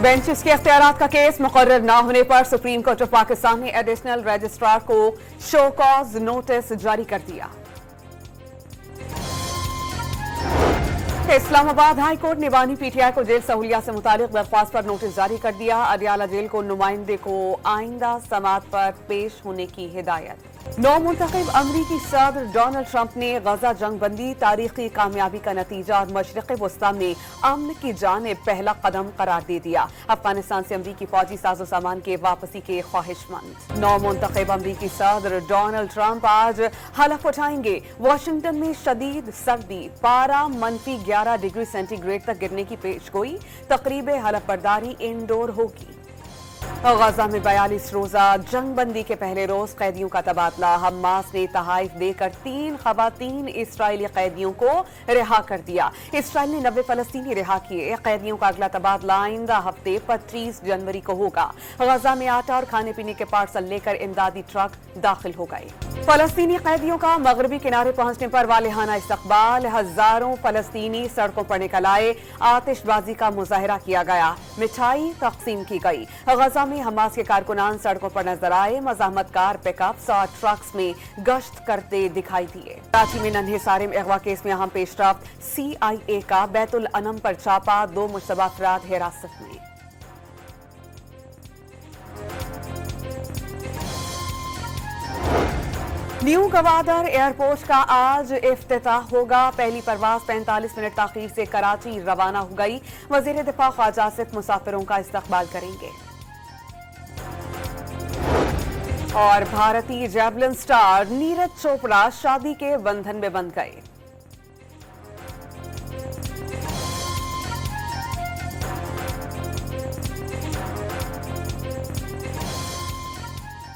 Benches के अख्तियारात का case मुकर्रर न होने पर सुप्रीम कोर्ट ऑफ पाकिस्तान ने एडिशनल रजिस्ट्रार को शो कॉज नोटिस जारी कर दिया। इस्लामाबाद हाई कोर्ट ने बानी पीटीआई को जेल सहूलियात से मुतालिक दरख्वास्त पर नोटिस जारी कर दिया। अडियाला जेल को नुमाइंदे को आइंदा समाअत पर पेश होने की हिदायत। नौमुंतखब अमरीकी सदर डोनाल्ड ट्रंप ने गजा जंग बंदी तारीखी कामयाबी का नतीजा और मशरिक़ वस्ता में अमन की जानिब पहला कदम करार दे दिया। अफगानिस्तान से अमरीकी फौजी साजो सामान के वापसी के ख्वाहिशमंद। नौमुंतखब अमरीकी सदर डोनाल्ड ट्रंप आज हलफ उठाएंगे। वाशिंगटन में शदीद सर्दी, पारा -11 डिग्री सेंटीग्रेड तक गिरने की पेशगोई। तकरीब हलफ बर्दारी इंडोर होगी। गजा में 42 रोजा जंग बंदी के पहले रोज कैदियों का तबादला। हमास ने तहाइफ देकर 3 खवातीन इस्राएली कैदियों को रिहा कर दिया। इसराइल ने 90 फलस्तीनी रिहा किए। कैदियों का अगला तबादला आइंदा हफ्ते 25 जनवरी को होगा। गजा में आटा और खाने पीने के पार्सल लेकर इमदादी ट्रक दाखिल हो गए। फलस्तीनी कैदियों का मगरबी किनारे पहुंचने पर वालिहाना इस्तकबाल। हजारों फलस्तीनी सड़कों पर निकल आए। आतिशबाजी का मुजाहरा किया गया। मिठाई तकसीम की गई। गजा में हमास के कारकुनान सड़कों पर नजर आए। मज़ाहमत कार, पिकअप्स और ट्रक्स में गश्त करते दिखाई दिए। कराची में नन्हे सारिम अगवा केस में अहम पेशरफ्त। CIA का बैतुल अनम पर छापा। 2 मुश्तबा अफराद हिरासत में। न्यू गवादर एयरपोर्ट का आज इफ्तिताह होगा। पहली परवाज 45 मिनट ताखीर से कराची रवाना हो गई। वजीर दिफा ख्वाजा आसिफ मुसाफिरों का इस्तकबाल करेंगे। और भारतीय जैवलिन स्टार नीरज चोपड़ा शादी के बंधन में बंध गए।